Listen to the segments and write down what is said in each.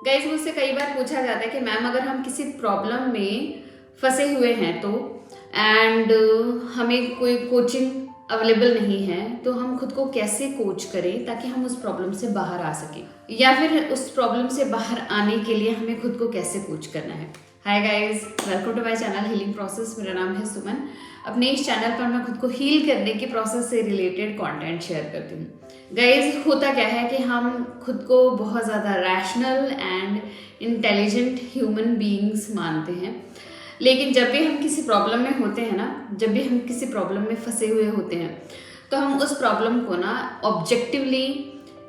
Guys, मुझसे कई बार पूछा जाता है कि मैम अगर हम किसी प्रॉब्लम में फंसे हुए हैं तो एंड हमें कोई कोचिंग अवेलेबल नहीं है तो हम खुद को कैसे कोच करें ताकि हम उस प्रॉब्लम से बाहर आ सकें, या फिर उस प्रॉब्लम से बाहर आने के लिए हमें खुद को कैसे कोच करना है। Hi guys, welcome to my channel healing process. मेरा नाम है सुमन। अपने इस चैनल पर मैं खुद को हील करने के प्रोसेस से रिलेटेड कंटेंट शेयर करती हूँ। गाइस, होता क्या है कि हम खुद को बहुत ज़्यादा rational and intelligent human beings मानते हैं, लेकिन जब भी हम किसी प्रॉब्लम में होते हैं ना, जब भी हम किसी प्रॉब्लम में फंसे हुए होते हैं तो हम उस प्रॉब्लम को ना ऑब्जेक्टिवली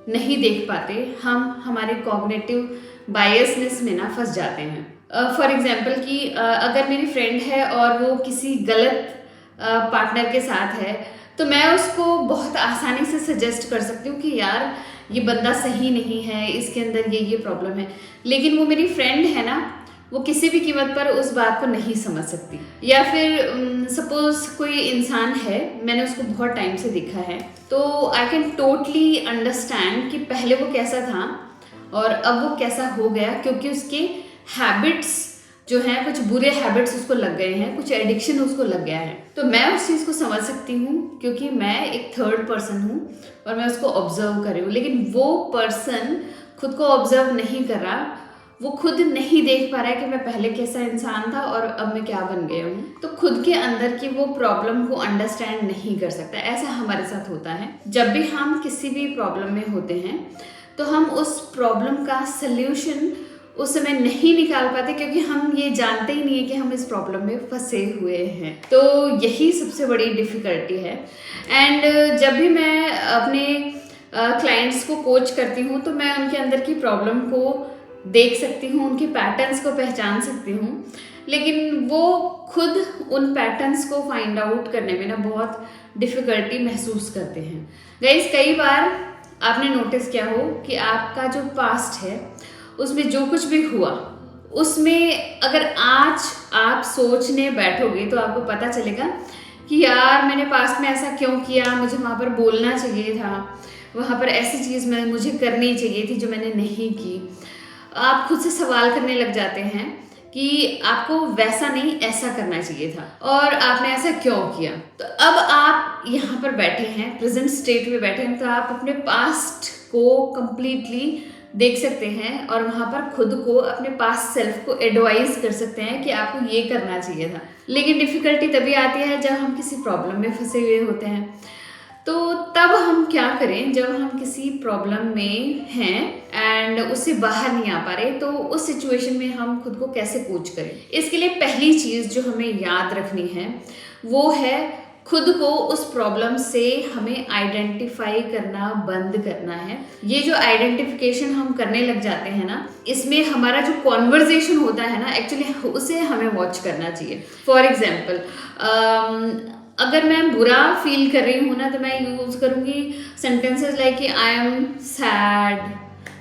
नहीं देख पाते। हम हमारे कॉग्निटिव बायसनेस में ना फंस जाते हैं। फॉर एग्जाम्पल कि अगर मेरी फ्रेंड है और वो किसी गलत पार्टनर के साथ है तो मैं उसको बहुत आसानी से सजेस्ट कर सकती हूँ कि यार ये बंदा सही नहीं है, इसके अंदर ये प्रॉब्लम है। लेकिन वो मेरी फ्रेंड है ना, वो किसी भी कीमत पर उस बात को नहीं समझ सकती। या फिर सपोज कोई इंसान है, मैंने उसको बहुत टाइम से देखा है तो आई कैन टोटली अंडरस्टैंड कि पहले वो कैसा था और अब वो कैसा हो गया, क्योंकि उसके हैबिट्स जो हैं, कुछ बुरे हैबिट्स उसको लग गए हैं, कुछ एडिक्शन उसको लग गया है। तो मैं उस चीज़ को समझ सकती हूँ क्योंकि मैं एक थर्ड पर्सन हूँ और मैं उसको ऑब्जर्व कर रही हूँ। लेकिन वो पर्सन खुद को ऑब्जर्व नहीं कर रहा, वो खुद नहीं देख पा रहा है कि मैं पहले कैसा इंसान था और अब मैं क्या बन गया हूँ। तो खुद के अंदर की वो प्रॉब्लम को अंडरस्टैंड नहीं कर सकता। ऐसा हमारे साथ होता है जब भी हम किसी भी प्रॉब्लम में होते हैं तो हम उस प्रॉब्लम का सल्यूशन उस समय नहीं निकाल पाते, क्योंकि हम ये जानते ही नहीं है कि हम इस प्रॉब्लम में फंसे हुए हैं। तो यही सबसे बड़ी डिफ़िकल्टी है। एंड जब भी मैं अपने क्लाइंट्स को कोच करती हूँ तो मैं उनके अंदर की प्रॉब्लम को देख सकती हूँ, उनके पैटर्न्स को पहचान सकती हूँ, लेकिन वो खुद उन पैटर्न्स को फाइंड आउट करने में ना बहुत डिफ़िकल्टी महसूस करते हैं। गाइस, कई बार आपने नोटिस किया हो कि आपका जो पास्ट है उसमें जो कुछ भी हुआ, उसमें अगर आज आप सोचने बैठोगे तो आपको पता चलेगा कि यार मैंने पास्ट में ऐसा क्यों किया, मुझे वहाँ पर बोलना चाहिए था, वहाँ पर ऐसी चीज़ मैं मुझे करनी चाहिए थी जो मैंने नहीं की। आप खुद से सवाल करने लग जाते हैं कि आपको वैसा नहीं ऐसा करना चाहिए था और आपने ऐसा क्यों किया। तो अब आप यहाँ पर बैठे हैं, प्रेजेंट स्टेट में बैठे हैं, तो आप अपने पास्ट को कंप्लीटली देख सकते हैं और वहाँ पर खुद को, अपने पास्ट सेल्फ को एडवाइज कर सकते हैं कि आपको ये करना चाहिए था। लेकिन डिफ़िकल्टी तभी आती है जब हम किसी प्रॉब्लम में फंसे हुए होते हैं। तो तब हम क्या करें जब हम किसी प्रॉब्लम में हैं एंड उससे बाहर नहीं आ पा रहे, तो उस सिचुएशन में हम खुद को कैसे कोच करें। इसके लिए पहली चीज़ जो हमें याद रखनी है वो है खुद को उस प्रॉब्लम से हमें आइडेंटिफाई करना बंद करना है। ये जो आइडेंटिफिकेशन हम करने लग जाते हैं ना, इसमें हमारा जो कॉन्वर्जेशन होता है ना, एक्चुअली उसे हमें वॉच करना चाहिए। फॉर एग्जाम्पल, अगर मैं बुरा फील कर रही हूँ ना तो मैं यूज़ करूँगी सेंटेंसेस लाइक कि आई एम सैड,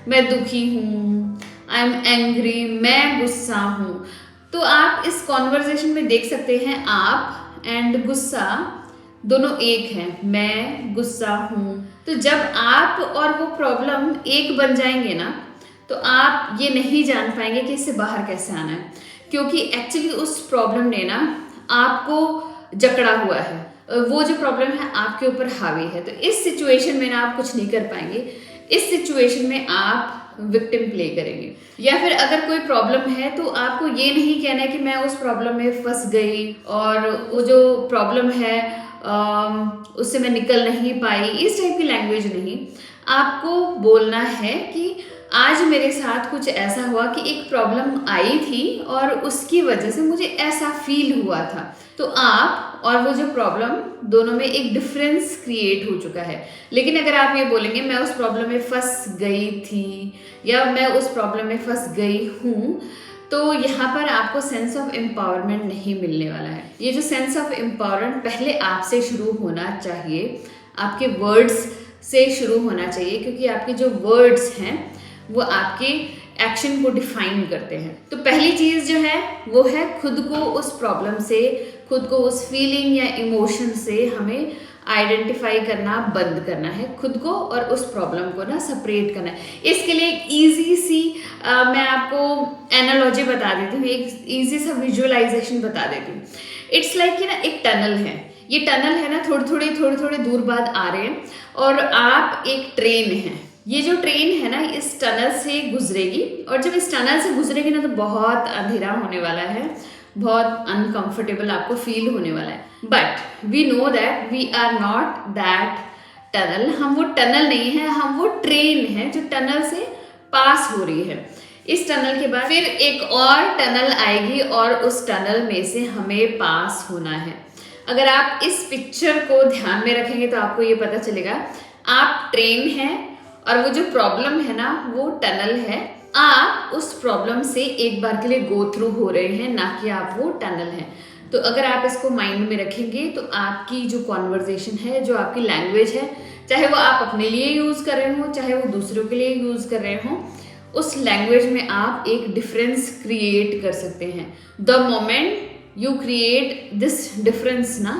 मैं दुखी हूँ, आई एम एंग्री, मैं गुस्सा हूँ। तो आप इस कॉन्वर्जेशन में देख सकते हैं आप एंड गुस्सा दोनों एक हैं, मैं गुस्सा हूँ। तो जब आप और वो प्रॉब्लम एक बन जाएंगे ना तो आप ये नहीं जान पाएंगे कि इससे बाहर कैसे आना है, क्योंकि एक्चुअली उस प्रॉब्लम ने ना आपको जकड़ा हुआ है, वो जो प्रॉब्लम है आपके ऊपर हावी है। तो इस सिचुएशन में ना आप कुछ नहीं कर पाएंगे, इस सिचुएशन में आप विक्टिम प्ले करेंगे। या फिर अगर कोई प्रॉब्लम है तो आपको ये नहीं कहना है कि मैं उस प्रॉब्लम में फंस गई और वो जो प्रॉब्लम है उससे मैं निकल नहीं पाई, इस टाइप की लैंग्वेज नहीं। आपको बोलना है कि आज मेरे साथ कुछ ऐसा हुआ कि एक प्रॉब्लम आई थी और उसकी वजह से मुझे ऐसा फील हुआ था। तो आप और वो जो प्रॉब्लम, दोनों में एक डिफरेंस क्रिएट हो चुका है। लेकिन अगर आप ये बोलेंगे मैं उस प्रॉब्लम में फंस गई थी या मैं उस प्रॉब्लम में फंस गई हूँ, तो यहाँ पर आपको सेंस ऑफ एम्पावरमेंट नहीं मिलने वाला है। ये जो सेंस ऑफ एम्पावरमेंट पहले आपसे शुरू होना चाहिए, आपके वर्ड्स से शुरू होना चाहिए, क्योंकि आपके जो वर्ड्स हैं वो आपके एक्शन को डिफाइन करते हैं। तो पहली चीज़ जो है वो है खुद को उस प्रॉब्लम से, खुद को उस फीलिंग या इमोशन से हमें आइडेंटिफाई करना बंद करना है खुद को और उस प्रॉब्लम को ना सेपरेट करना है। इसके लिए एक ईजी सी मैं आपको एनालॉजी बता देती हूँ, एक ईजी सा विजुअलाइजेशन बता देती हूँ। इट्स लाइक कि ना एक टनल है, ये टनल है ना थोड़े थोड़े दूर बाद आ रहे हैं और आप एक ट्रेन है। ये जो ट्रेन है ना इस टनल से गुजरेगी और जब इस टनल से गुजरेगी ना तो बहुत अंधेरा होने वाला है, बहुत अनकंफर्टेबल आपको फील होने वाला है। But we know that we are not that tunnel, हम वो टनल नहीं है, हम वो ट्रेन है जो टनल से पास हो रही है। इस टनल के बाद फिर एक और टनल आएगी और उस टनल में से हमें पास होना है। अगर आप इस पिक्चर को ध्यान में रखेंगे तो आपको ये पता चलेगा आप ट्रेन हैं और वो जो प्रॉब्लम है ना वो टनल है। आप उस प्रॉब्लम से एक बार के लिए गो थ्रू हो रहे हैं, ना कि आप वो टनल हैं। तो अगर आप इसको माइंड में रखेंगे तो आपकी जो कॉन्वर्जेशन है, जो आपकी लैंग्वेज है, चाहे वो आप अपने लिए यूज कर रहे हो चाहे वो दूसरों के लिए यूज कर रहे हो, उस लैंग्वेज में आप एक डिफरेंस क्रिएट कर सकते हैं। The moment you create this difference ना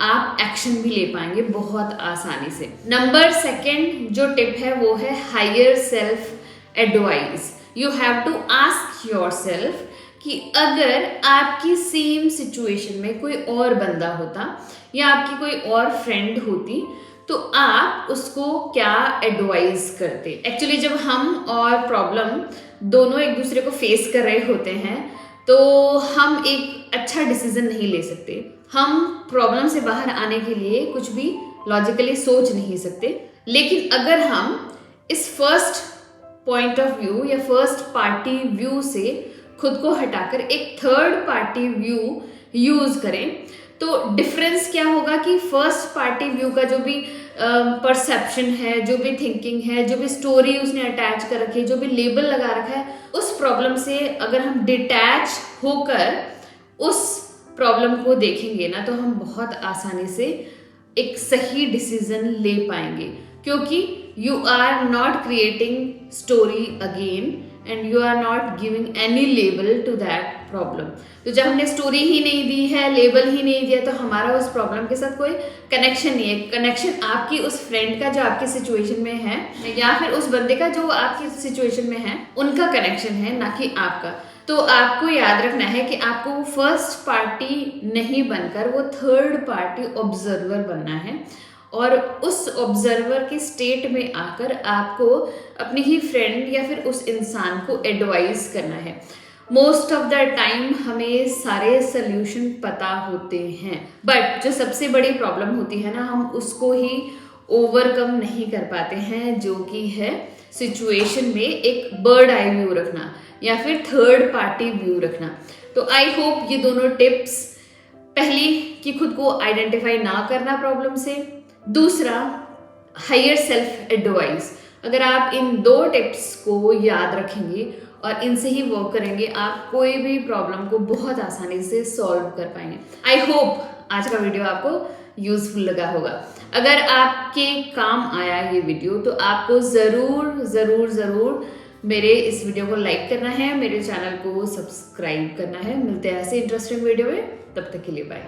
आप एक्शन भी ले पाएंगे बहुत आसानी से। नंबर 2 जो टिप है वो है higher self advice. You have to ask yourself कि अगर आपकी सेम सिचुएशन में कोई और बंदा होता या आपकी कोई और फ्रेंड होती तो आप उसको क्या एडवाइस करते। एक्चुअली जब हम और प्रॉब्लम दोनों एक दूसरे को फेस कर रहे होते हैं तो हम एक अच्छा डिसीजन नहीं ले सकते। हम प्रॉब्लम से बाहर आने के लिए कुछ भी लॉजिकली सोच नहीं सकते। लेकिन अगर हम इस फर्स्ट पॉइंट ऑफ व्यू या फर्स्ट पार्टी व्यू से खुद को हटाकर एक थर्ड पार्टी व्यू यूज करें तो डिफरेंस क्या होगा कि फर्स्ट पार्टी व्यू का जो भी परसेप्शन है, जो भी थिंकिंग है, जो भी स्टोरी उसने अटैच कर रखी है, जो भी लेबल लगा रखा है, उस प्रॉब्लम से अगर हम डिटैच होकर उस प्रॉब्लम को देखेंगे ना तो हम बहुत आसानी से एक सही डिसीजन ले पाएंगे, क्योंकि you are not creating story again and you are not giving any label to that problem. तो जब हमने स्टोरी ही नहीं दी है, लेबल ही नहीं दिया, तो हमारा उस प्रॉब्लम के साथ कोई कनेक्शन नहीं है। कनेक्शन आपकी उस फ्रेंड का जो आपकी सिचुएशन में है या फिर उस बंदे का जो आपकी सिचुएशन में है, उनका कनेक्शन है, ना कि आपका। तो आपको याद रखना है कि आपको वो फर्स्ट पार्टी नहीं बनकर वो थर्ड पार्टी ऑब्जर्वर बनना है और उस ऑब्जर्वर के स्टेट में आकर आपको अपनी ही फ्रेंड या फिर उस इंसान को एडवाइस करना है। मोस्ट ऑफ द टाइम हमें सारे सोल्यूशन पता होते हैं, बट जो सबसे बड़ी प्रॉब्लम होती है ना, हम उसको ही ओवरकम नहीं कर पाते हैं, जो कि है सिचुएशन में एक बर्ड आई व्यू रखना या फिर थर्ड पार्टी व्यू रखना। तो आई होप ये दोनों टिप्स, पहली कि खुद को आइडेंटिफाई ना करना प्रॉब्लम से, दूसरा हायर सेल्फ एडवाइस। अगर आप इन 2 टिप्स को याद रखेंगे और इनसे ही वर्क करेंगे, आप कोई भी प्रॉब्लम को बहुत आसानी से सॉल्व कर पाएंगे। आई होप आज का वीडियो आपको यूजफुल लगा होगा। अगर आपके काम आया ये वीडियो तो आपको ज़रूर ज़रूर ज़रूर मेरे इस वीडियो को लाइक करना है, मेरे चैनल को सब्सक्राइब करना है। मिलते हैं ऐसे इंटरेस्टिंग वीडियो में, तब तक के लिए बाय।